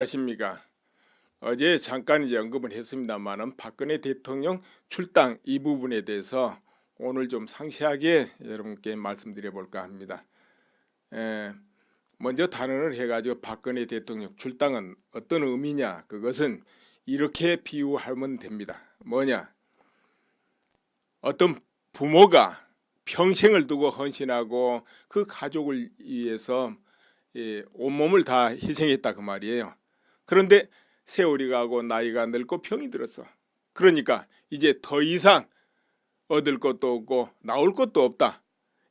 안녕하십니까. 어제 잠깐 이제 언급을 했습니다만은 박근혜 대통령 출당 이 부분에 대해서 오늘 좀 상세하게 여러분께 말씀드려 볼까 합니다. 에, 먼저 단언을 해가지고 박근혜 대통령 출당은 어떤 의미냐, 그것은 이렇게 비유하면 됩니다. 뭐냐, 어떤 부모가 평생을 두고 헌신하고 그 가족을 위해서 온몸을 다 희생했다 그 말이에요. 그런데 세월이 가고 나이가 늙고 병이 들었어. 그러니까 이제 더 이상 얻을 것도 없고 나올 것도 없다.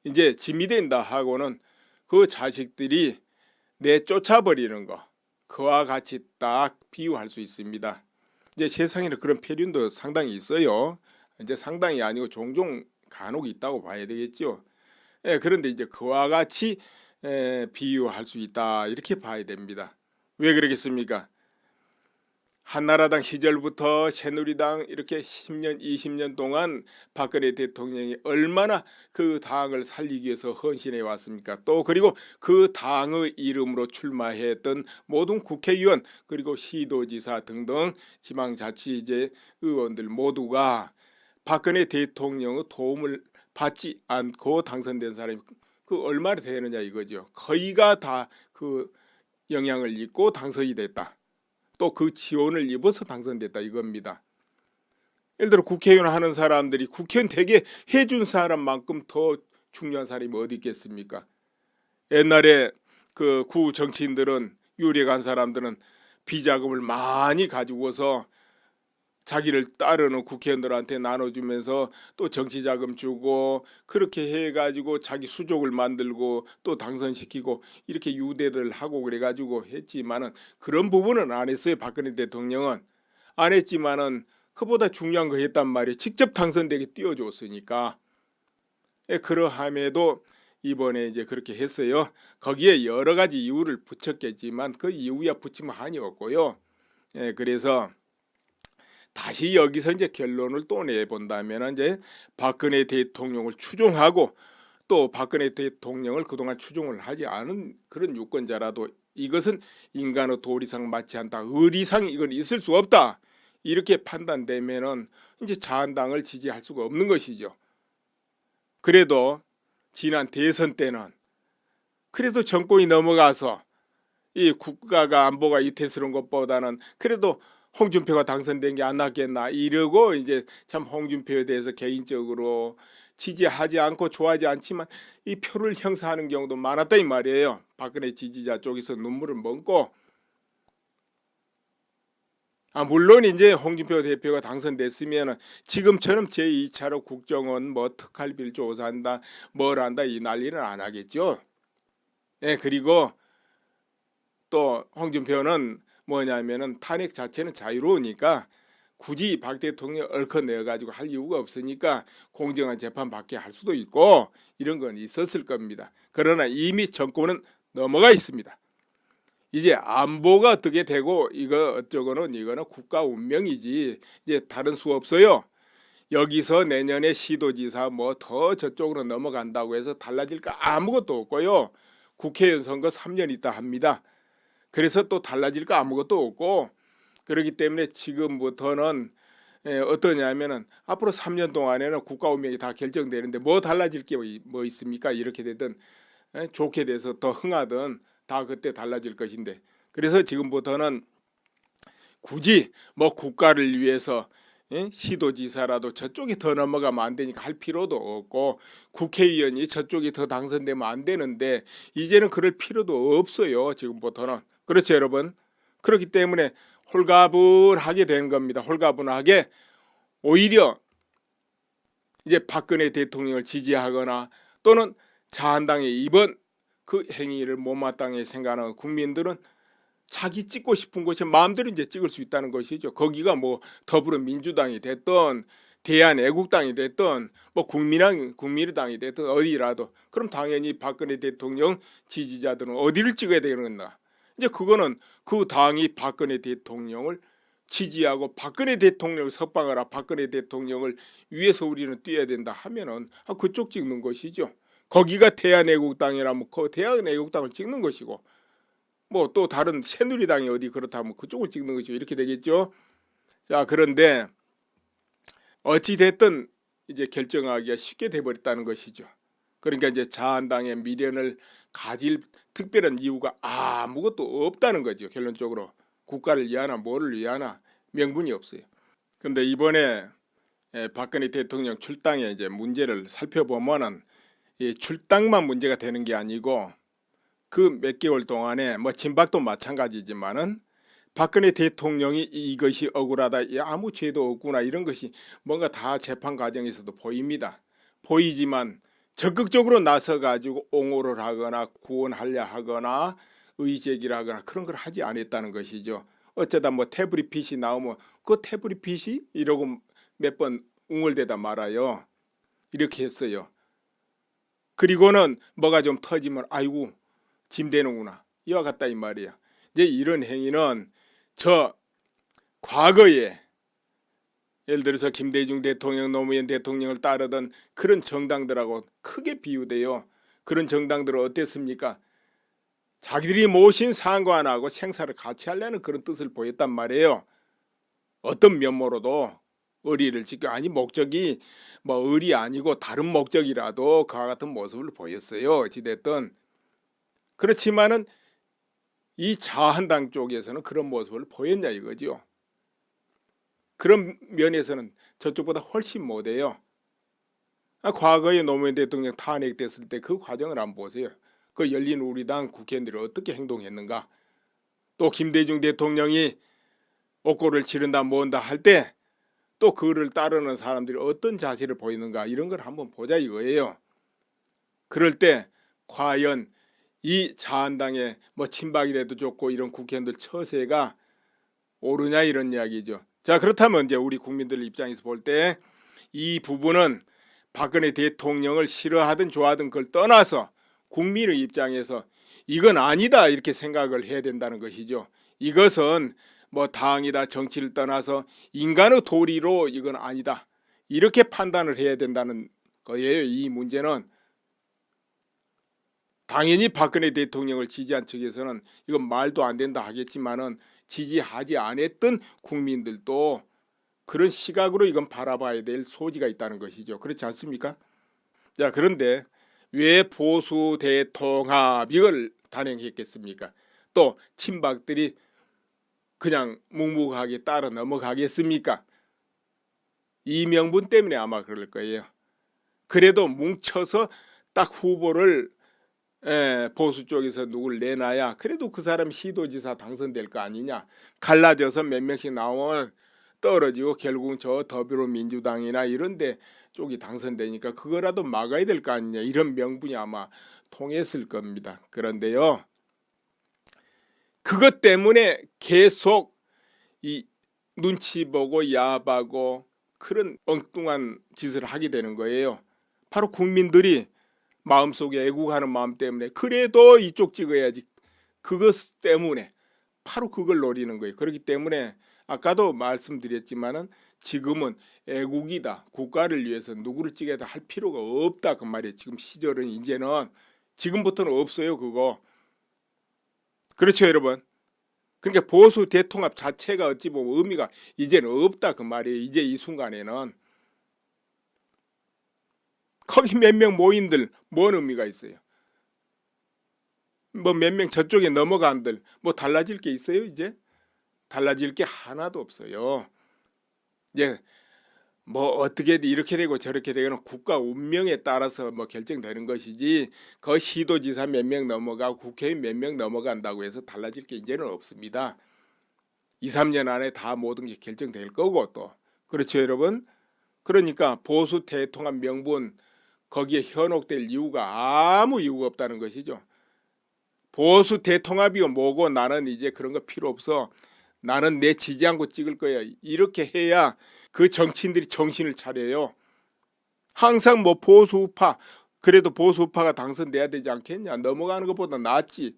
이제 짐이 된다 하고는 그 자식들이 내쫓아버리는 거, 그와 같이 딱 비유할 수 있습니다. 이제 세상에는 그런 폐륜도 상당히 있어요. 이제 상당히 아니고 종종 간혹 있다고 봐야 되겠죠. 그런데 이제 그와 같이 비유할 수 있다 이렇게 봐야 됩니다. 왜 그러겠습니까? 한나라당 시절부터 새누리당 이렇게 10년 20년 동안 박근혜 대통령이 얼마나 그 당을 살리기 위해서 헌신해 왔습니까? 또 그리고 그 당의 이름으로 출마했던 모든 국회의원 그리고 시도지사 등등 지방자치제 의원들 모두가 박근혜 대통령의 도움을 받지 않고 당선된 사람이 그 얼마나 되느냐 이거죠. 거의가 다 그 영향을 입고 당선이 됐다. 또 그 지원을 입어서 당선됐다 이겁니다. 예를 들어 국회의원 하는 사람들이 국회의원 되게 해준 사람만큼 더 중요한 사람이 어디 있겠습니까? 옛날에 그 구 정치인들은 유력한 사람들은 비자금을 많이 가지고서 자기를 따르는 국회의원들한테 나눠주면서 또 정치자금 주고 그렇게 해가지고 자기 수족을 만들고 또 당선시키고 이렇게 유대를 하고 그래가지고 했지만은 그런 부분은 안 했어요. 박근혜 대통령은 안 했지만은 그보다 중요한 거 했단 말이에요. 직접 당선되게 띄워줬으니까. 그러함에도 이번에 이제 그렇게 했어요. 거기에 여러 가지 이유를 붙였겠지만 그 이유야 붙이면 한이 없고요. 그래서 다시 여기서 이제 결론을 또 내본다면 이제 박근혜 대통령을 추종하고 또 박근혜 대통령을 그동안 추종을 하지 않은 그런 유권자라도 이것은 인간의 도리상 맞지 않다. 의리상 이건 있을 수 없다. 이렇게 판단되면은 이제 자한당을 지지할 수가 없는 것이죠. 그래도 지난 대선 때는 그래도 정권이 넘어가서 이 국가가 안보가 위태스러운 것보다는 그래도 홍준표가 당선된 게 안 낫겠나 이러고 이제 참 홍준표에 대해서 개인적으로 지지하지 않고 좋아하지 않지만 이 표를 행사하는 경우도 많았다 이 말이에요. 박근혜 지지자 쪽에서 눈물을 먹고 물론 이제 홍준표 대표가 당선됐으면 지금처럼 제2차로 국정원 뭐 특활비를 조사한다 뭘 한다 이 난리는 안 하겠죠. 그리고 또 홍준표는 뭐냐면은 탄핵 자체는 자유로우니까 굳이 박 대통령 얽어 내가지고 할 이유가 없으니까 공정한 재판 받게 할 수도 있고 이런 건 있었을 겁니다. 그러나 이미 정권은 넘어가 있습니다. 이제 안보가 어떻게 되고 이거 어쩌고는 이거는 국가 운명이지 이제 다른 수 없어요. 여기서 내년에 시도지사 뭐 더 저쪽으로 넘어간다고 해서 달라질 거 아무것도 없고요. 국회의원 선거 3년 있다 합니다. 그래서 또 달라질 거 아무것도 없고 그렇기 때문에 지금부터는 어떠냐면은 앞으로 3년 동안에는 국가 운명이 다 결정되는데 뭐 달라질 게 뭐 있습니까? 이렇게 되든 좋게 돼서 더 흥하든 다 그때 달라질 것인데 그래서 지금부터는 굳이 뭐 국가를 위해서 시도지사라도 저쪽이 더 넘어가면 안 되니까 할 필요도 없고 국회의원이 저쪽이 더 당선되면 안 되는데 이제는 그럴 필요도 없어요. 지금부터는. 그렇죠 여러분. 그렇기 때문에 홀가분하게 된 겁니다. 홀가분하게 오히려 이제 박근혜 대통령을 지지하거나 또는 자한당의 이번 그 행위를 못마땅히 생각하는 국민들은 자기 찍고 싶은 곳에 마음대로 이제 찍을 수 있다는 것이죠. 거기가 뭐 더불어민주당이 됐든 대한애국당이 됐든 뭐 국민의당이 됐든 어디라도 그럼 당연히 박근혜 대통령 지지자들은 어디를 찍어야 되는 건가? 이제 그거는 그 당이 박근혜 대통령을 지지하고 박근혜 대통령을 석방하라 박근혜 대통령을 위해서 우리는 뛰어야 된다 하면은 그쪽 찍는 것이죠. 거기가 대한애국당이라면 그 대한애국당을 찍는 것이고 뭐 또 다른 새누리당이 어디 그렇다면 그쪽을 찍는 것이고 이렇게 되겠죠. 자, 그런데 어찌 됐든 이제 결정하기가 쉽게 돼 버렸다는 것이죠. 그러니까 이제 자한당의 미련을 가질 특별한 이유가 아무것도 없다는 거죠. 결론적으로 국가를 위하나 뭐를 위하나 명분이 없어요. 근데 이번에 박근혜 대통령 출당의 이제 문제를 살펴보면은 이 출당만 문제가 되는 게 아니고 그 몇 개월 동안에 뭐 친박도 마찬가지지만은 박근혜 대통령이 이것이 억울하다, 아무 죄도 없구나 이런 것이 뭔가 다 재판 과정에서도 보입니다. 보이지만 적극적으로 나서 가지고 옹호를 하거나 구원하려 하거나 의제기를 하거나 그런 걸 하지 않았다는 것이죠. 어쩌다 뭐 태블릿 PC 나오면 그 태블릿 PC 이러고 몇 번 웅얼대다 말아요. 이렇게 했어요. 그리고는 뭐가 좀 터지면 아이고 짐 되는구나 이와 같다 이 말이야. 이제 이런 행위는 저 과거에 예를 들어서 김대중 대통령, 노무현 대통령을 따르던 그런 정당들하고 크게 비유돼요. 그런 정당들은 어땠습니까? 자기들이 모신 상관하고 생사를 같이 하려는 그런 뜻을 보였단 말이에요. 어떤 면모로도 의리를 지켜, 아니 목적이 뭐 의리 아니고 다른 목적이라도 그와 같은 모습을 보였어요. 어찌됐든 그렇지만은 이 자한당 쪽에서는 그런 모습을 보였냐 이거죠. 그런 면에서는 저쪽보다 훨씬 못해요. 과거에 노무현 대통령 탄핵됐을 때 그 과정을 한번 보세요. 그 열린우리당 국회의원들이 어떻게 행동했는가. 또 김대중 대통령이 옥고를 치른다 뭔다 할 때 또 그를 따르는 사람들이 어떤 자세를 보이는가 이런 걸 한번 보자 이거예요. 그럴 때 과연 이 자한당의 뭐 친박이라도 좋고 이런 국회의원들 처세가 옳으냐 이런 이야기죠. 자, 그렇다면 이제 우리 국민들 입장에서 볼 때 이 부분은 박근혜 대통령을 싫어하든 좋아하든 그걸 떠나서 국민의 입장에서 이건 아니다 이렇게 생각을 해야 된다는 것이죠. 이것은 뭐 당이다 정치를 떠나서 인간의 도리로 이건 아니다 이렇게 판단을 해야 된다는 거예요. 이 문제는 당연히 박근혜 대통령을 지지한 측에서는 이건 말도 안 된다 하겠지만은 지지하지 않았던 국민들도 그런 시각으로 이건 바라봐야 될 소지가 있다는 것이죠. 그렇지 않습니까? 자, 그런데 왜 보수 대통합 이걸 단행했겠습니까? 또 친박들이 그냥 묵묵하게 따라 넘어가겠습니까? 이 명분 때문에 아마 그럴 거예요. 그래도 뭉쳐서 딱 후보를 보수 쪽에서 누굴 내놔야 그래도 그 사람 시도지사 당선될 거 아니냐. 갈라져서 몇 명씩 나오면 떨어지고 결국은 저 더불어민주당이나 이런 데 쪽이 당선되니까 그거라도 막아야 될 거 아니냐. 이런 명분이 아마 통했을 겁니다. 그런데요. 그것 때문에 계속 이 눈치 보고 야하고 그런 엉뚱한 짓을 하게 되는 거예요. 바로 국민들이 마음속에 애국하는 마음 때문에 그래도 이쪽 찍어야지 그것 때문에 바로 그걸 노리는 거예요. 그렇기 때문에 아까도 말씀드렸지만은 지금은 애국이다. 국가를 위해서 누구를 찍어야 할 필요가 없다 그 말이에요. 지금 시절은 이제는 지금부터는 없어요 그거. 그렇죠 여러분. 그러니까 보수 대통합 자체가 어찌 보면 의미가 이제는 없다 그 말이에요. 이제 이 순간에는 거기 몇 명 모인들 뭔 의미가 있어요. 뭐 몇 명 저쪽에 넘어간들 뭐 달라질 게 있어요 이제? 달라질 게 하나도 없어요. 이제 뭐 어떻게 이렇게 되고 저렇게 되거나 국가 운명에 따라서 뭐 결정되는 것이지 그 시도지사 몇 명 넘어가고 국회의원 몇 명 넘어간다고 해서 달라질 게 이제는 없습니다. 2, 3년 안에 다 모든 게 결정될 거고 또 그렇죠 여러분? 그러니까 보수 대통합 명분 거기에 현혹될 이유가 아무 이유가 없다는 것이죠. 보수 대통합이고 뭐고 나는 이제 그런 거 필요 없어. 나는 내 지지한 거 찍을 거야. 이렇게 해야 그 정치인들이 정신을 차려요. 항상 뭐 보수우파 그래도 보수우파가 당선돼야 되지 않겠냐. 넘어가는 것보다 낫지.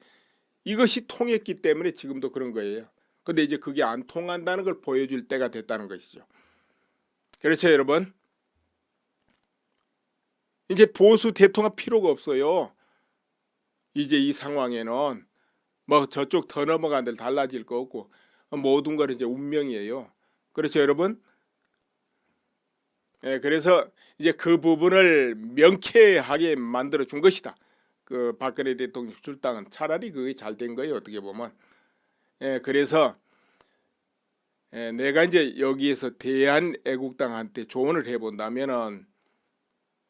이것이 통했기 때문에 지금도 그런 거예요. 근데 이제 그게 안 통한다는 걸 보여줄 때가 됐다는 것이죠. 그렇죠 여러분? 이제 보수 대통합 필요가 없어요. 이제 이 상황에는 뭐 저쪽 더 넘어간들 달라질 거 없고 모든 걸 이제 운명이에요. 그렇죠, 여러분? 예, 그래서 이제 그 부분을 명쾌하게 만들어 준 것이다. 그 박근혜 대통령 출당은 차라리 그게 잘 된 거예요, 어떻게 보면. 예, 그래서 내가 이제 여기에서 대한애국당한테 조언을 해본다면은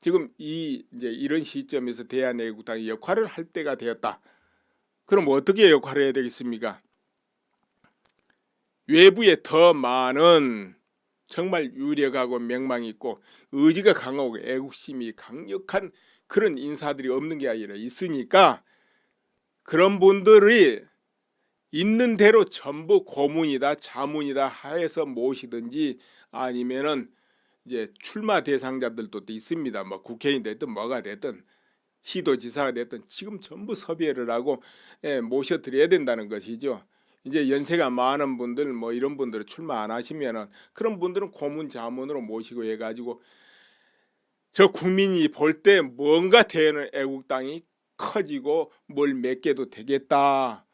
지금 이제 이런 시점에서 대한애국당이 역할을 할 때가 되었다. 그럼 어떻게 역할을 해야 되겠습니까? 외부에 더 많은 정말 유력하고 명망 있고 의지가 강하고 애국심이 강력한 그런 인사들이 없는 게 아니라 있으니까 그런 분들이 있는 대로 전부 고문이다 자문이다 하에서 모시든지 아니면은 이제 출마 대상자들도 또 있습니다. 뭐 국회의원 됐든 뭐가 됐든 시도지사가 됐든 지금 전부 섭외를 하고 모셔드려야 된다는 것이죠. 이제 연세가 많은 분들 뭐 이런 분들은 출마 안 하시면은 그런 분들은 고문 자문으로 모시고 해가지고 저 국민이 볼 때 뭔가 되는 애국당이 커지고 뭘 몇 개도 되겠다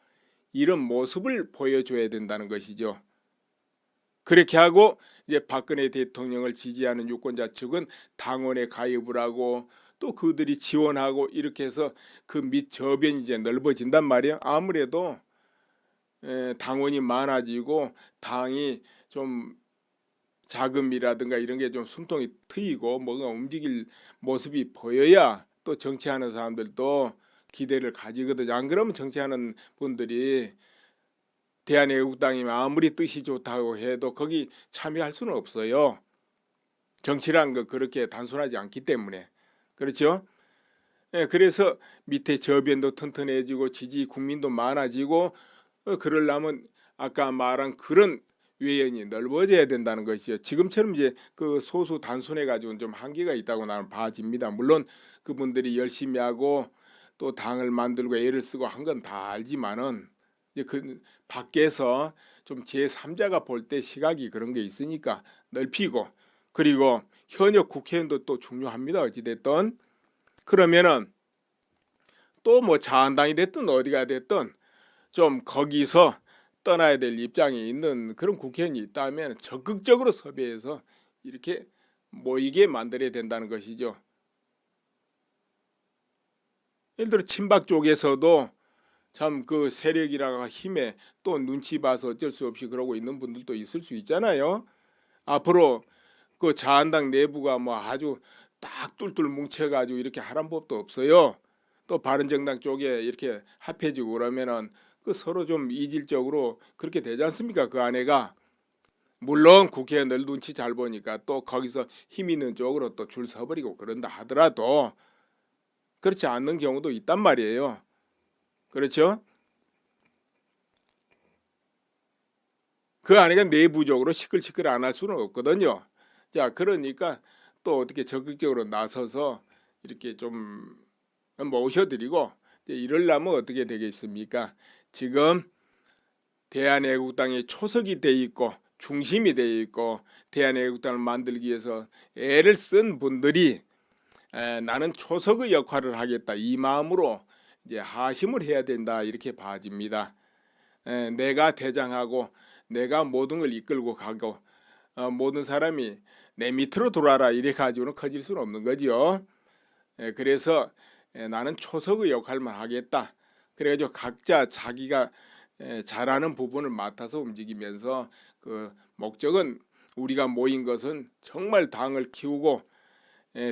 이런 모습을 보여줘야 된다는 것이죠. 그렇게 하고 이제 박근혜 대통령을 지지하는 유권자 측은 당원에 가입을 하고 또 그들이 지원하고 이렇게 해서 그 밑 저변이 이제 넓어진단 말이에요. 아무래도 당원이 많아지고 당이 좀 자금이라든가 이런 게 좀 숨통이 트이고 뭔가 움직일 모습이 보여야 또 정치하는 사람들도 기대를 가지거든요. 안 그러면 정치하는 분들이 대한애국당이면 아무리 뜻이 좋다고 해도 거기 참여할 수는 없어요. 정치란 거 그렇게 단순하지 않기 때문에. 그렇죠? 그래서 밑에 저변도 튼튼해지고 지지 국민도 많아지고 그러려면 아까 말한 그런 외연이 넓어져야 된다는 것이요. 지금처럼 이제 그 소수 단순해 가지고는 좀 한계가 있다고 나는 봐집니다. 물론 그분들이 열심히 하고 또 당을 만들고 애를 쓰고 한 건 다 알지만은 이제 그 밖에서 좀 제3자가 볼 때 시각이 그런 게 있으니까 넓히고 그리고 현역 국회의원도 또 중요합니다. 어찌 됐든 그러면은 또 뭐 자한당이 됐든 어디가 됐든 좀 거기서 떠나야 될 입장이 있는 그런 국회의원이 있다면 적극적으로 섭외해서 이렇게 모이게 만들어야 된다는 것이죠. 예를 들어 친박 쪽에서도 참 그 세력이랑 힘에 또 눈치 봐서 어쩔 수 없이 그러고 있는 분들도 있을 수 있잖아요. 앞으로 그 자한당 내부가 뭐 아주 딱 뚫뚫 뭉쳐가지고 이렇게 하란 법도 없어요. 또 바른정당 쪽에 이렇게 합해지고 그러면은 그 서로 좀 이질적으로 그렇게 되지 않습니까? 그 안에가 물론 국회의원들 눈치 잘 보니까 또 거기서 힘 있는 쪽으로 또 줄 서버리고 그런다 하더라도 그렇지 않는 경우도 있단 말이에요. 그렇죠? 그 안에가 내부적으로 시끌시끌 안 할 수는 없거든요. 자, 그러니까 또 어떻게 적극적으로 나서서 이렇게 좀 모셔드리고 이러려면 어떻게 되겠습니까? 지금 대한애국당의 초석이 돼 있고 중심이 돼 있고 대한애국당을 만들기 위해서 애를 쓴 분들이 나는 초석의 역할을 하겠다 이 마음으로 이제 하심을 해야 된다 이렇게 봐집니다. 내가 대장하고 내가 모든 걸 이끌고 가고 모든 사람이 내 밑으로 들어와라 이래 가지고는 커질 수는 없는 거죠. 그래서 나는 초석의 역할만 하겠다. 그래가지고 각자 자기가 잘하는 부분을 맡아서 움직이면서 그 목적은 우리가 모인 것은 정말 당을 키우고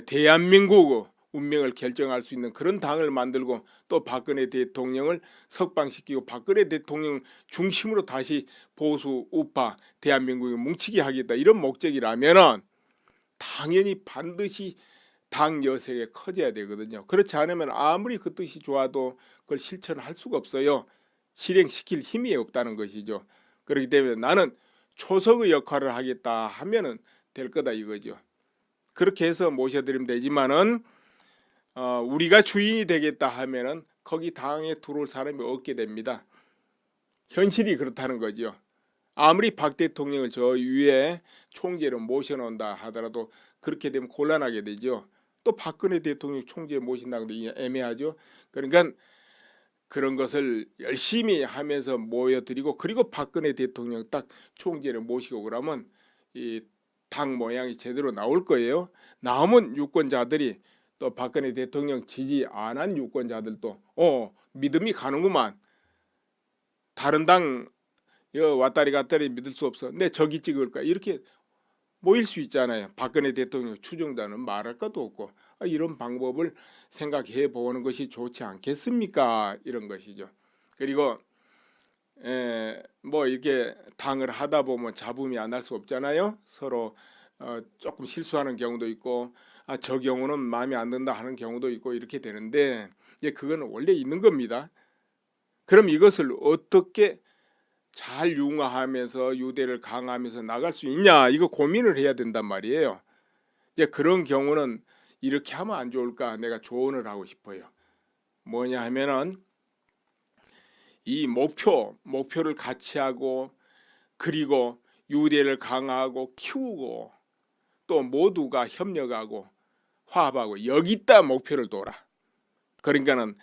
대한민국 운명을 결정할 수 있는 그런 당을 만들고 또 박근혜 대통령을 석방시키고 박근혜 대통령 중심으로 다시 보수 우파 대한민국을 뭉치게 하겠다 이런 목적이라면은 당연히 반드시 당 여색이 커져야 되거든요. 그렇지 않으면 아무리 그 뜻이 좋아도 그걸 실천할 수가 없어요. 실행시킬 힘이 없다는 것이죠. 그렇기 때문에 나는 초석의 역할을 하겠다 하면은 될 거다 이거죠. 그렇게 해서 모셔드리면 되지만은 우리가 주인이 되겠다 하면은 거기 당에 들어올 사람이 없게 됩니다. 현실이 그렇다는 거죠. 아무리 박 대통령을 저 위에 총재로 모셔놓는다 하더라도 그렇게 되면 곤란하게 되죠. 또 박근혜 대통령 총재 모신다고도 애매하죠. 그러니까 그런 것을 열심히 하면서 모여드리고, 그리고 박근혜 대통령 딱 총재를 모시고 그러면 이 당 모양이 제대로 나올 거예요. 나오면 유권자들이 또 박근혜 대통령 지지 안 한 유권자들도 믿음이 가는구만. 다른 당 왔다리 갔다리 믿을 수 없어. 내 저기 찍을 거야. 이렇게 모일 수 있잖아요. 박근혜 대통령 추종자는 말할 것도 없고, 이런 방법을 생각해 보는 것이 좋지 않겠습니까? 이런 것이죠. 그리고 뭐 이렇게 당을 하다 보면 잡음이 안 날 수 없잖아요. 서로 조금 실수하는 경우도 있고, 저 경우는 마음에 안 든다 하는 경우도 있고, 이렇게 되는데 그건 원래 있는 겁니다. 그럼 이것을 어떻게 잘 융화하면서 유대를 강화하면서 나갈 수 있냐, 이거 고민을 해야 된단 말이에요. 그런 경우는 이렇게 하면 안 좋을까, 내가 조언을 하고 싶어요. 뭐냐 하면은 이 목표를 같이 하고, 그리고 유대를 강화하고 키우고, 또 모두가 협력하고 화합하고 여기다 목표를 둬라. 그러니까는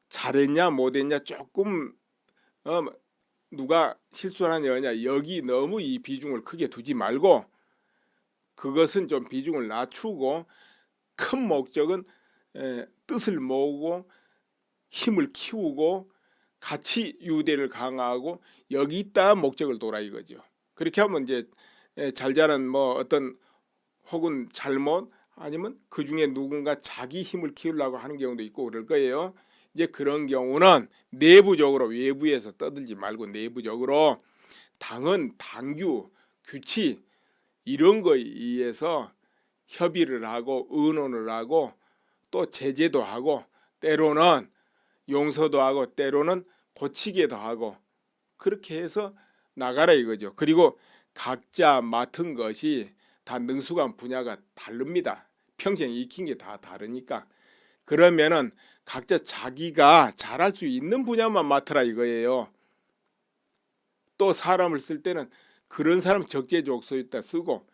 잘했냐 못했냐 조금 누가 실수하냐 여냐, 여기 너무 이 비중을 크게 두지 말고, 그것은 좀 비중을 낮추고, 큰 목적은 뜻을 모으고 힘을 키우고 같이 유대를 강화하고 여기다 목적을 둬라 이거죠. 그렇게 하면 이제 잘자는 뭐 어떤 혹은 잘못, 아니면 그 중에 누군가 자기 힘을 키우려고 하는 경우도 있고 그럴 거예요. 그런 경우는 내부적으로, 외부에서 떠들지 말고 내부적으로 당은 당규, 규칙 이런 거에 의해서 협의를 하고 의논을 하고, 또 제재도 하고, 때로는 용서도 하고, 때로는 고치기도 하고, 그렇게 해서 나가라 이거죠. 그리고 각자 맡은 것이 다 능숙한 분야가 다릅니다. 평생 익힌 게 다 다르니까. 그러면은 각자 자기가 잘할 수 있는 분야만 맡으라 이거예요. 또 사람을 쓸 때는 그런 사람 적재적소에다 쓰고,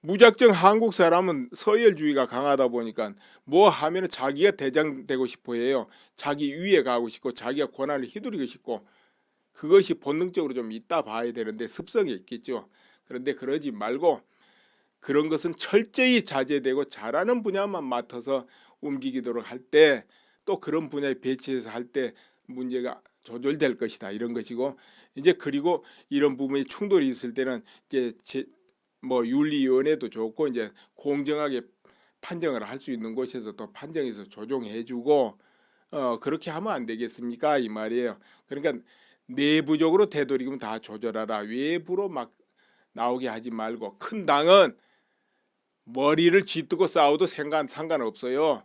무작정 한국 사람은 서열주의가 강하다 보니까 뭐 하면은 자기가 대장 되고 싶어 해요. 자기 위에 가고 싶고 자기가 권한을 휘두르고 싶고, 그것이 본능적으로 좀 있다 봐야 되는데, 습성이 있겠죠. 그런데 그러지 말고 그런 것은 철저히 자제되고 잘하는 분야만 맡아서 움직이도록 할 때, 또 그런 분야에 배치해서 할 때 문제가 조절될 것이다 이런 것이고, 그리고 이런 부분이 충돌이 있을 때는 뭐 윤리위원회도 좋고, 공정하게 판정을 할 수 있는 곳에서 또 판정해서 조정해주고, 그렇게 하면 안 되겠습니까 이 말이에요. 그러니까 내부적으로 되도록이면 다 조절하라. 외부로 막 나오게 하지 말고, 큰 당은 머리를 쥐뜨고 싸워도 상관없어요.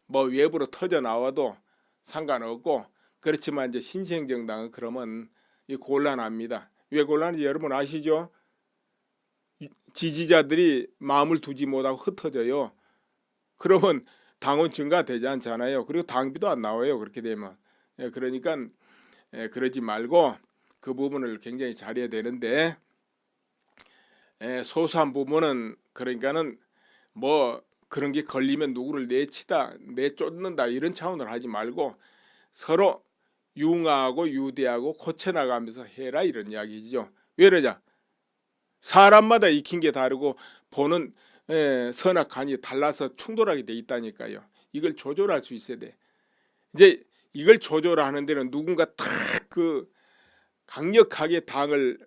뭐 외부로 터져 나와도 상관없고, 그렇지만 신생정당은 그러면 곤란합니다. 왜 곤란한지 여러분 아시죠? 지지자들이 마음을 두지 못하고 흩어져요. 그러면 당원 증가되지 않잖아요. 그리고 당비도 안 나와요. 그렇게 되면. 그러니까 그러지 말고 그 부분을 굉장히 잘해야 되는데, 소소한 부분은, 그러니까는 뭐 그런 게 걸리면 누구를 내쫓는다 이런 차원을 하지 말고, 서로 융화하고 유대하고 고쳐나가면서 해라 이런 이야기죠. 왜 그러냐? 사람마다 익힌 게 다르고 보는 선악간이 달라서 충돌하게 돼 있다니까요. 이걸 조절할 수 있어야 돼. 이걸 조절하는 데는 누군가 딱 강력하게 당을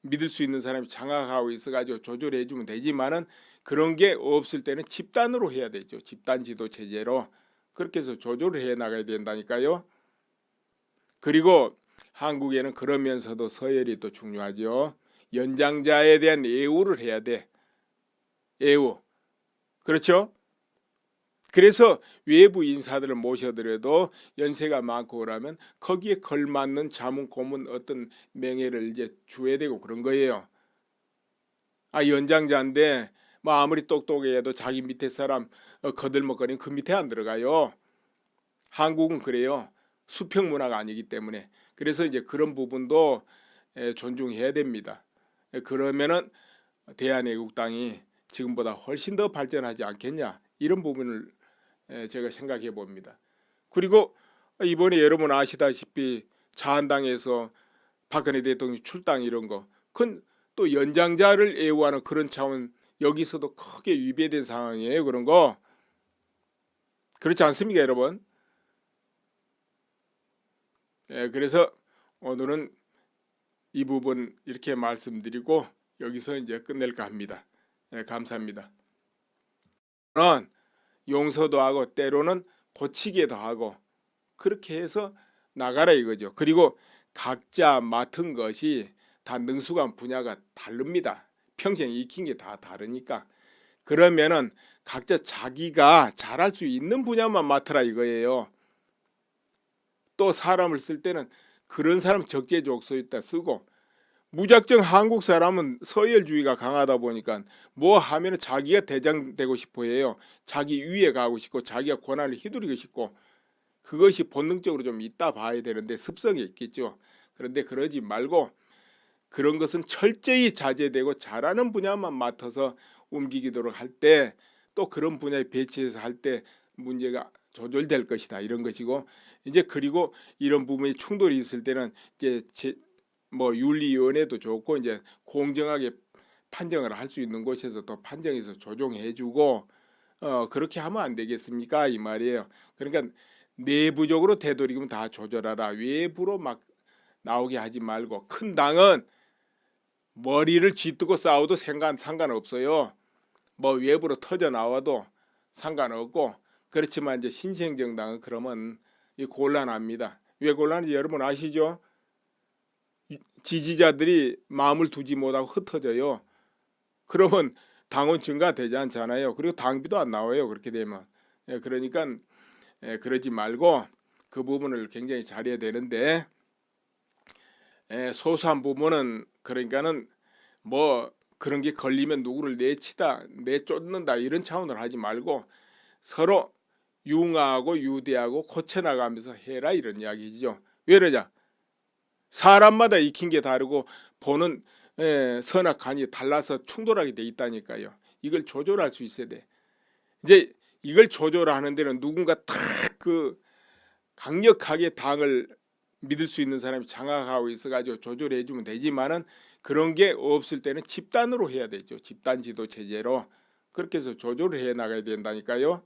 믿을 수 있는 사람이 장악하고 있어가지고 조절해 주면 되지만은, 그런 게 없을 때는 집단으로 해야 되죠. 집단 지도 체제로 그렇게 해서 조절을 해 나가야 된다니까요. 그리고 한국에는 그러면서도 서열이 또 중요하죠. 연장자에 대한 예우를 해야 돼. 예우. 그렇죠? 그래서 외부 인사들을 모셔더라도 연세가 많고 그러면 거기에 걸맞는 자문 고문 어떤 명예를 줘야 되고 그런 거예요. 연장자인데 뭐 아무리 똑똑해도 자기 밑에 사람 거들먹거리면 그 밑에 안 들어가요. 한국은 그래요. 수평 문화가 아니기 때문에. 그래서 그런 부분도 존중해야 됩니다. 그러면은 대한애국당이 지금보다 훨씬 더 발전하지 않겠냐, 이런 부분을 제가 생각해 봅니다. 그리고 이번에 여러분 아시다시피 자한당에서 박근혜 대통령 출당 이런 거, 그건 또 연장자를 애호하는 그런 차원, 여기서도 크게 위배된 상황이에요. 그런 거 그렇지 않습니까, 여러분? 그래서 오늘은 이 부분 이렇게 말씀드리고 여기서 이제 끝낼까 합니다. 감사합니다. 용서도 하고 때로는 고치기도 하고 그렇게 해서 나가라 이거죠. 그리고 각자 맡은 것이 다 능수관 분야가 다릅니다. 평생 익힌 게 다 다르니까. 그러면은 각자 자기가 잘할 수 있는 분야만 맡으라 이거예요. 또 사람을 쓸 때는 그런 사람 적재적소에다 쓰고, 무작정 한국 사람은 서열주의가 강하다 보니까 뭐 하면은 자기가 대장 되고 싶어 해요. 자기 위에 가고 싶고 자기가 권한을 휘두르고 싶고, 그것이 본능적으로 좀 있다 봐야 되는데 습성이 있겠죠. 그런데 그러지 말고 그런 것은 철저히 자제되고 잘하는 분야만 맡아서 움직이도록 할 때, 또 그런 분야에 배치해서 할 때 문제가 조절될 것이다 이런 것이고, 이제 그리고 이런 부분이 충돌이 있을 때는 이제 뭐 윤리위원회도 좋고 이제 공정하게 판정을 할 수 있는 곳에서 또 판정해서 조정해주고 그렇게 하면 안 되겠습니까 이 말이에요. 그러니까 내부적으로 되도록이면 다 조절하라. 외부로 막 나오게 하지 말고, 큰 당은 머리를 쥐뜨고 싸워도 상관없어요. 뭐 외부로 터져 나와도 상관없고, 그렇지만 이제 신생정당은 그러면 곤란합니다. 왜 곤란한지 여러분 아시죠? 지지자들이 마음을 두지 못하고 흩어져요. 그러면 당원 증가되지 않잖아요. 그리고 당비도 안 나와요. 그렇게 되면. 그러니까 그러지 말고 그 부분을 굉장히 잘해야 되는데, 소소한 부분은 그러니까는 뭐 그런 게 걸리면 누구를 내쫓는다 이런 차원으로 하지 말고 서로 융화하고 유대하고 고쳐나가면서 해라 이런 이야기죠. 왜 그러냐? 사람마다 익힌 게 다르고 보는 선악간이 달라서 충돌하게 돼 있다니까요. 이걸 조절할 수 있어야 돼. 이제 이걸 조절하는 데는 누군가 딱 그 강력하게 당을 믿을 수 있는 사람이 장악하고 있어가지고 조절해 주면 되지만은, 그런 게 없을 때는 집단으로 해야 되죠. 집단 지도 체제로 그렇게 해서 조절을 해 나가야 된다니까요.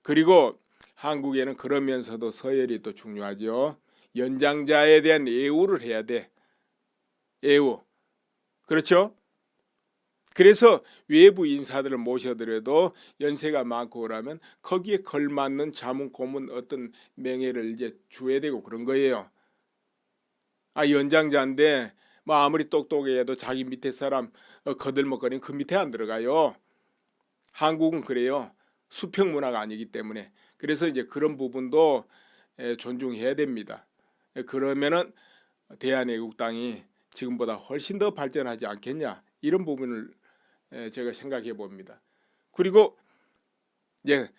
그리고 한국에는 그러면서도 서열이 또 중요하죠. 연장자에 대한 예우를 해야 돼. 예우. 그렇죠? 그래서 외부 인사들을 모셔더라도 연세가 많고 그러면 거기에 걸맞는 자문 고문 어떤 명예를 이제 줘야 되고 그런 거예요. 연장자인데 뭐 아무리 똑똑해도 자기 밑에 사람 거들먹거리면 그 밑에 안 들어가요. 한국은 그래요. 수평 문화가 아니기 때문에. 그래서 이제 그런 부분도 존중해야 됩니다. 그러면은 대한애국당이 지금보다 훨씬 더 발전하지 않겠냐 이런 부분을 제가 생각해 봅니다. 그리고 이제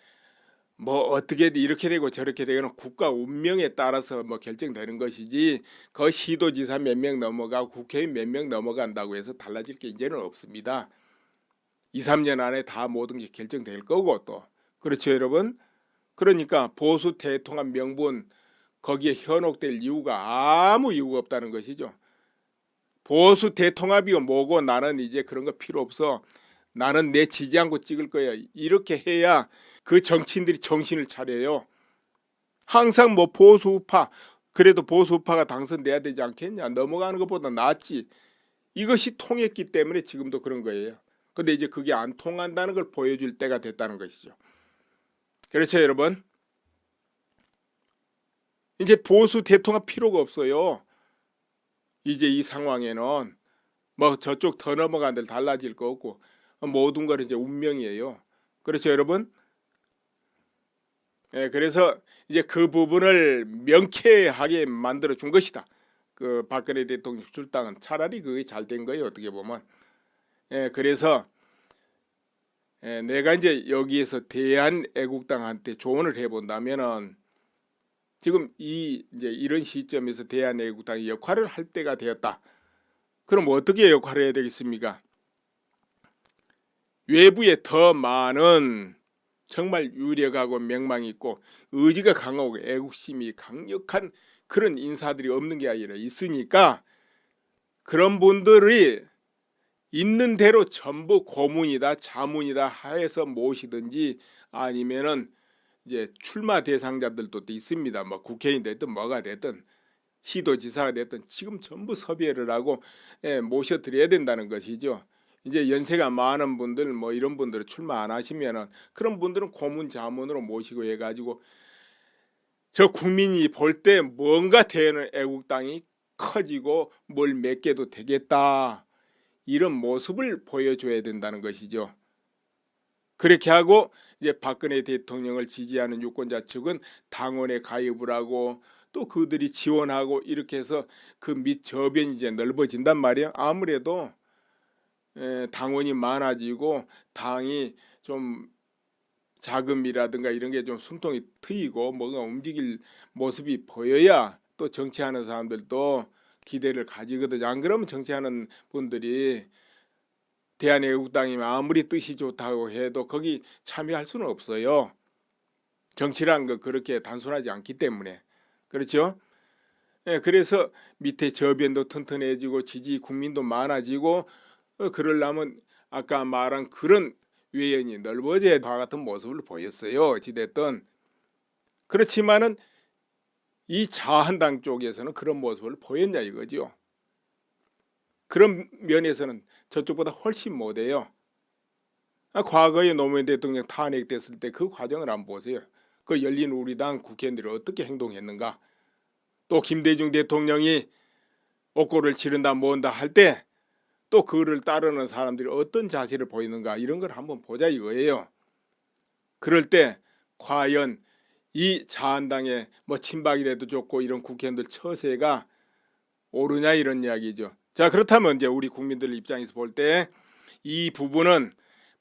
뭐 어떻게 이렇게 되고 저렇게 되거나 국가 운명에 따라서 뭐 결정되는 것이지, 그 시도지사 몇 명 넘어가고 국회의원 몇 명 넘어간다고 해서 달라질 게 이제는 없습니다. 2, 3년 안에 다 모든 게 결정될 거고 또 그렇죠 여러분. 그러니까 보수 대통합 명분 거기에 현혹될 이유가 아무 이유가 없다는 것이죠. 보수 대통합이고 뭐고 나는 이제 그런 거 필요 없어. 나는 내 지지 않고 찍을 거야. 이렇게 해야 그 정치인들이 정신을 차려요. 항상 뭐 보수우파, 그래도 보수우파가 당선돼야 되지 않겠냐. 넘어가는 것보다 낫지. 이것이 통했기 때문에 지금도 그런 거예요. 근데 이제 그게 안 통한다는 걸 보여줄 때가 됐다는 것이죠. 그렇죠 여러분. 이제 보수 대통합 필요가 없어요. 이제 이 상황에는 뭐 저쪽 더 넘어간들 달라질 거 없고 모든 걸 이제 운명이에요. 그렇죠 여러분. 그래서 이제 그 부분을 명쾌하게 만들어 준 것이다. 그 박근혜 대통령 출당은 차라리 그게 잘 된 거예요 어떻게 보면. 그래서 내가 이제 여기에서 대한애국당한테 조언을 해본다면은, 지금 이제 이런 시점에서 대한애국당이 역할을 할 때가 되었다. 그럼 어떻게 역할을 해야 되겠습니까? 외부에 더 많은 정말 유력하고 명망 있고 의지가 강하고 애국심이 강력한 그런 인사들이 없는 게 아니라 있으니까 그런 분들이 있는 대로 전부 고문이다 자문이다 하여서 모시든지 아니면은 이제 출마 대상자들도 또 있습니다. 뭐 국회의원 됐든 뭐가 됐든 시도지사가 됐든 지금 전부 섭외를 하고 모셔드려야 된다는 것이죠. 이제 연세가 많은 분들 뭐 이런 분들은 출마 안 하시면은 그런 분들은 고문 자문으로 모시고 해가지고 저 국민이 볼 때 뭔가 되는 애국당이 커지고 뭘 맺게도 되겠다 이런 모습을 보여줘야 된다는 것이죠. 그렇게 하고 이제 박근혜 대통령을 지지하는 유권자 측은 당원에 가입을 하고 또 그들이 지원하고 이렇게 해서 그 밑 저변이 이제 넓어진단 말이에요. 아무래도 당원이 많아지고 당이 좀 자금이라든가 이런 게 좀 숨통이 트이고 뭔가 움직일 모습이 보여야 또 정치하는 사람들도 기대를 가지거든요. 안 그러면 정치하는 분들이 대한애국당이면 아무리 뜻이 좋다고 해도 거기 참여할 수는 없어요. 정치란 거 그렇게 단순하지 않기 때문에. 그렇죠? 그래서 밑에 저변도 튼튼해지고 지지 국민도 많아지고 그러려면 아까 말한 그런 외연이 넓어져야 다 같은 모습을 보였어요. 어찌됐든. 그렇지만은 이 자한당 쪽에서는 그런 모습을 보였냐 이거죠. 그런 면에서는 저쪽보다 훨씬 못해요. 과거에 노무현 대통령 탄핵됐을 때 그 과정을 한번 보세요. 그 열린우리당 국회의원들이 어떻게 행동했는가. 또 김대중 대통령이 옥고를 치른다 뭔다 할 때 또 그를 따르는 사람들이 어떤 자세를 보이는가 이런 걸 한번 보자 이거예요. 그럴 때 과연 이 자한당의 뭐 친박이라도 좋고 이런 국회의원들 처세가 옳으냐 이런 이야기죠. 자 그렇다면 이제 우리 국민들 입장에서 볼 때 이 부분은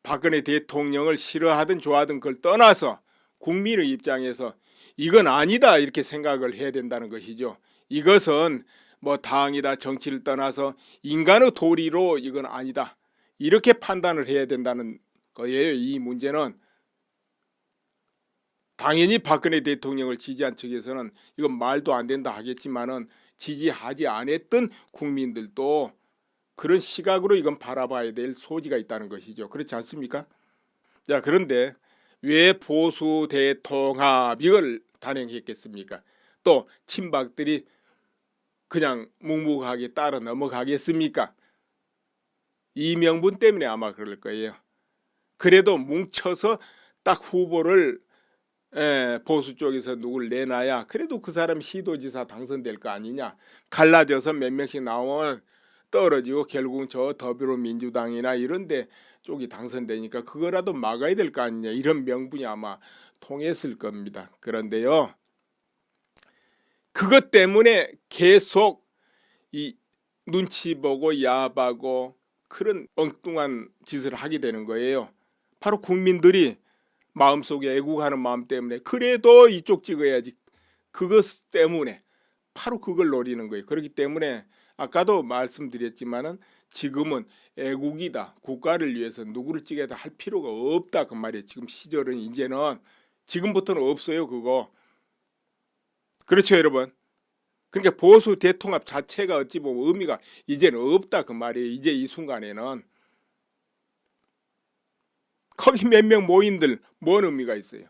박근혜 대통령을 싫어하든 좋아하든 그걸 떠나서 국민의 입장에서 이건 아니다 이렇게 생각을 해야 된다는 것이죠. 이것은 뭐 당이다 정치를 떠나서 인간의 도리로 이건 아니다 이렇게 판단을 해야 된다는 거예요. 이 문제는 당연히 박근혜 대통령을 지지한 측에서는 이건 말도 안 된다 하겠지만은 지지하지 않았던 국민들도 그런 시각으로 이건 바라봐야 될 소지가 있다는 것이죠. 그렇지 않습니까? 자 그런데 왜 보수 대통합 이걸 단행했겠습니까? 또 친박들이 그냥 묵묵하게 따라 넘어가겠습니까? 이 명분 때문에 아마 그럴 거예요. 그래도 뭉쳐서 딱 후보를 보수 쪽에서 누굴 내놔야 그래도 그 사람 시도지사 당선될 거 아니냐. 갈라져서 몇 명씩 나오면 떨어지고 결국은 저 더불어민주당이나 이런 데 쪽이 당선되니까 그거라도 막아야 될 거 아니냐. 이런 명분이 아마 통했을 겁니다. 그런데요. 그것 때문에 계속 이 눈치 보고 야하고 그런 엉뚱한 짓을 하게 되는 거예요. 바로 국민들이 마음속에 애국하는 마음 때문에 그래도 이쪽 찍어야지 그것 때문에 바로 그걸 노리는 거예요. 그렇기 때문에 아까도 말씀드렸지만은 지금은 애국이다. 국가를 위해서 누구를 찍어야 할 필요가 없다 그 말이에요. 지금 시절은 이제는 지금부터는 없어요 그거. 그렇죠 여러분. 그러니까 보수 대통합 자체가 어찌 보면 의미가 이제는 없다 그 말이에요. 이제 이 순간에는 거기 몇 명 모인들 뭔 의미가 있어요.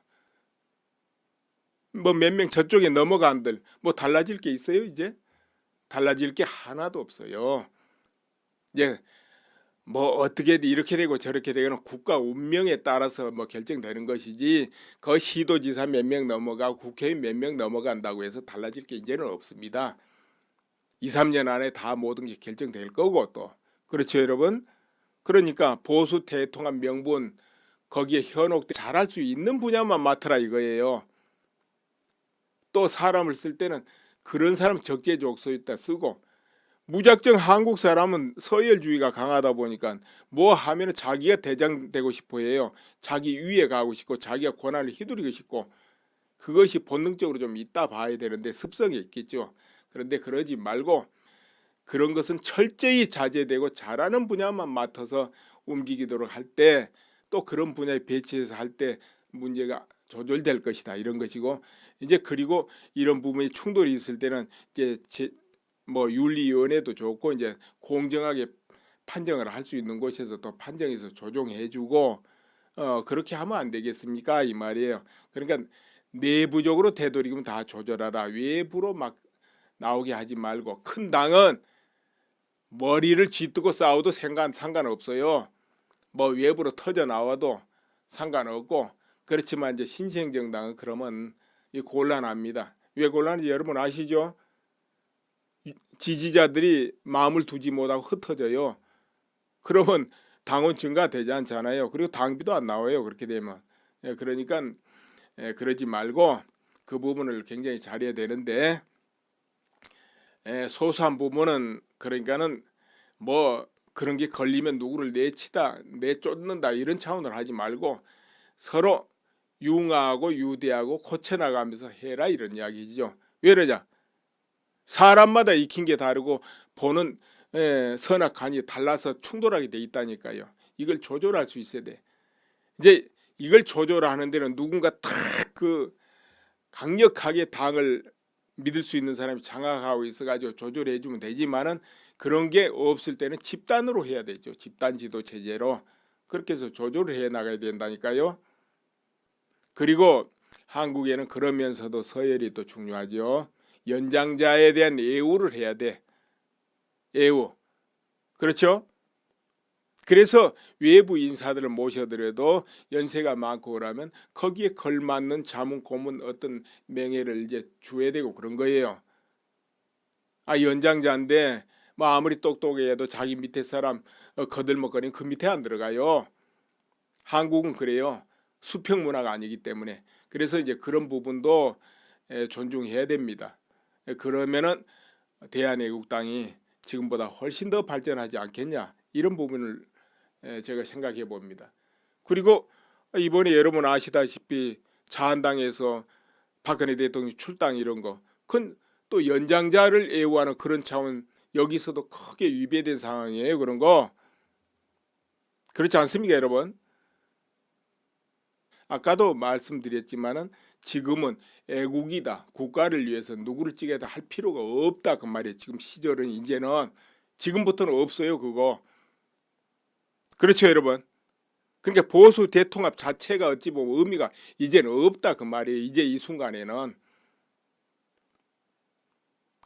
뭐 몇 명 저쪽에 넘어간들 뭐 달라질 게 있어요 이제? 달라질 게 하나도 없어요. 이제 뭐 어떻게 이렇게 되고 저렇게 되거나 국가 운명에 따라서 뭐 결정되는 것이지 그 시도지사 몇 명 넘어가고 국회의원 몇 명 넘어간다고 해서 달라질 게 이제는 없습니다. 2, 3년 안에 다 모든 게 결정될 거고 또 그렇죠 여러분? 그러니까 보수 대통합 명분 거기에 현혹돼 잘할 수 있는 분야만 맡으라 이거예요. 또 사람을 쓸 때는 그런 사람 적재적소에다 쓰고 무작정 한국 사람은 서열주의가 강하다 보니까 뭐 하면 자기가 대장 되고 싶어 해요. 자기 위에 가고 싶고 자기가 권한을 휘두르고 싶고 그것이 본능적으로 좀 있다 봐야 되는데 습성이 있겠죠. 그런데 그러지 말고 그런 것은 철저히 자제되고 잘하는 분야만 맡아서 움직이도록 할 때 또 그런 분야에 배치해서 할 때 문제가 조절될 것이다 이런 것이고 이제 그리고 이런 부분이 충돌이 있을 때는 이제 뭐 윤리위원회도 좋고 이제 공정하게 판정을 할 수 있는 곳에서 또 판정해서 조정해주고 그렇게 하면 안 되겠습니까 이 말이에요. 그러니까 내부적으로 되도록이면 다 조절하라. 외부로 막 나오게 하지 말고 큰 당은 머리를 쥐뜨고 싸워도 상관없어요. 뭐 외부로 터져 나와도 상관없고 그렇지만 이제 신생정당은 그러면 곤란합니다. 왜 곤란한지 여러분 아시죠? 지지자들이 마음을 두지 못하고 흩어져요. 그러면 당원 증가되지 않잖아요. 그리고 당비도 안 나와요. 그렇게 되면. 그러니까 그러지 말고 그 부분을 굉장히 잘해야 되는데 소소한 부분은 그러니까는 뭐 그런 게 걸리면 누구를 내쫓는다 이런 차원을 하지 말고 서로 융화하고 유대하고 고쳐나가면서 해라 이런 이야기죠. 왜 그러냐? 사람마다 익힌 게 다르고 보는 선악간이 달라서 충돌하게 돼 있다니까요. 이걸 조절할 수 있어야 돼. 이제 이걸 조절하는 데는 누군가 딱 그 강력하게 당을 믿을 수 있는 사람이 장악하고 있어가지고 조절해 주면 되지만은 그런 게 없을 때는 집단으로 해야 되죠. 집단 지도 체제로 그렇게 해서 조절을 해 나가야 된다니까요. 그리고 한국에는 그러면서도 서열이 또 중요하죠. 연장자에 대한 예우를 해야 돼. 예우. 그렇죠? 그래서 외부 인사들을 모셔더라도 연세가 많고 그러면 거기에 걸맞는 자문 고문 어떤 명예를 이제 줘야 되고 그런 거예요. 아 연장자인데 뭐 아무리 똑똑해도 자기 밑에 사람 거들먹거리면 그 밑에 안 들어가요. 한국은 그래요. 수평 문화가 아니기 때문에. 그래서 이제 그런 부분도 존중해야 됩니다. 그러면은 대한애국당이 지금보다 훨씬 더 발전하지 않겠냐 이런 부분을 제가 생각해 봅니다. 그리고 이번에 여러분 아시다시피 자한당에서 박근혜 대통령 출당 이런 거 그건 또 연장자를 애우하는 그런 차원 여기서도 크게 위배된 상황이에요. 그런 거 그렇지 않습니까 여러분? 아까도 말씀드렸지만은 지금은 애국이다. 국가를 위해서 누구를 찍어야 할 필요가 없다. 그 말이에요. 지금 시절은 이제는 지금부터는 없어요. 그거. 그렇죠 여러분. 그러니까 보수 대통합 자체가 어찌 보면 의미가 이제는 없다. 그 말이에요. 이제 이 순간에는.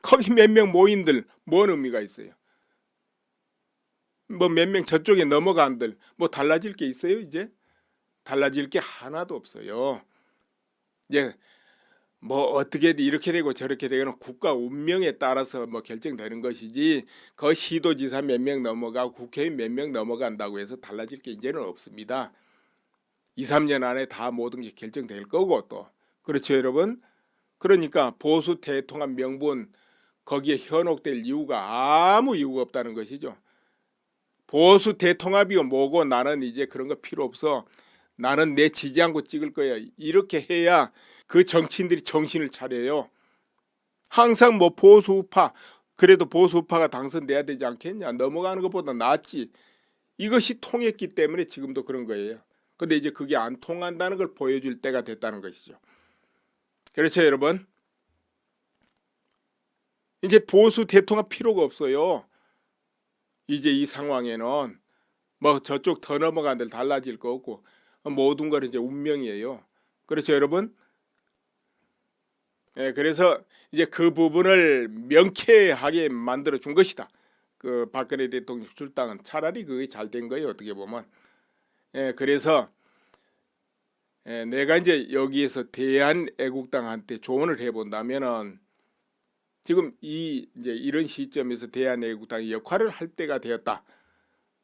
거기 몇 명 모인들 뭔 의미가 있어요. 뭐 몇 명 저쪽에 넘어간들 뭐 달라질 게 있어요 이제? 달라질 게 하나도 없어요. 이제 뭐 어떻게 이렇게 되고 저렇게 되거나 국가 운명에 따라서 뭐 결정되는 것이지 그 시도지사 몇 명 넘어가고 국회의원 몇 명 넘어간다고 해서 달라질 게 이제는 없습니다. 2, 3년 안에 다 모든 게 결정될 거고 또 그렇죠 여러분? 그러니까 보수 대통합 명분 거기에 현혹될 이유가 아무 이유가 없다는 것이죠. 보수 대통합이고 뭐고 나는 이제 그런 거 필요 없어. 나는 내 지지한 거 찍을 거야. 이렇게 해야 그 정치인들이 정신을 차려요. 항상 뭐 보수우파 그래도 보수우파가 당선돼야 되지 않겠냐. 넘어가는 것보다 낫지. 이것이 통했기 때문에 지금도 그런 거예요. 근데 이제 그게 안 통한다는 걸 보여줄 때가 됐다는 것이죠. 그렇죠 여러분? 이제 보수 대통합 필요가 없어요. 이제 이 상황에는 뭐 저쪽 더 넘어간 데를 달라질 거 없고 모든 걸 이제 운명이에요. 그렇죠 여러분? 그래서 이제 그 부분을 명쾌하게 만들어 준 것이다. 그 박근혜 대통령 출당은 차라리 그게 잘 된 거예요. 어떻게 보면. 그래서 내가 이제 여기에서 대한애국당한테 조언을 해본다면은 지금 이제 이런 시점에서 대한애국당이 역할을 할 때가 되었다.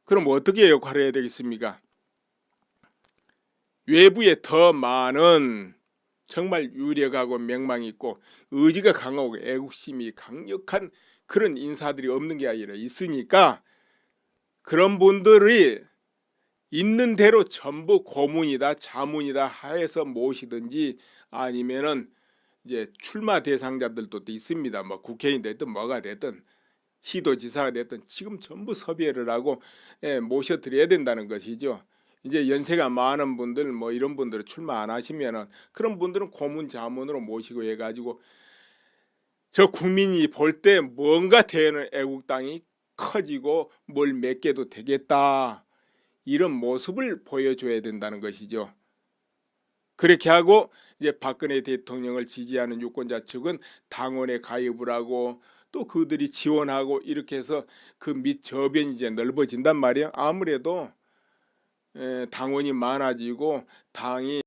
그럼 어떻게 역할을 해야 되겠습니까? 외부에 더 많은 정말 유력하고 명망 있고 의지가 강하고 애국심이 강력한 그런 인사들이 없는 게 아니라 있으니까 그런 분들이 있는 대로 전부 고문이다 자문이다 하여서 모시든지 아니면은 이제 출마 대상자들도 있습니다. 뭐 국회의원 됐든 뭐가 됐든 시도지사가 됐든 지금 전부 섭외를 하고 모셔드려야 된다는 것이죠. 이제 연세가 많은 분들 뭐 이런 분들은 출마 안 하시면은 그런 분들은 고문 자문으로 모시고 해 가지고 저 국민이 볼 때 뭔가 되는 애국당이 커지고 뭘 맺게도 되겠다. 이런 모습을 보여줘야 된다는 것이죠. 그렇게 하고 이제 박근혜 대통령을 지지하는 유권자 측은 당원에 가입을 하고 또 그들이 지원하고 이렇게 해서 그 밑 저변이 이제 넓어진단 말이에요. 아무래도 당원이 많아지고 당이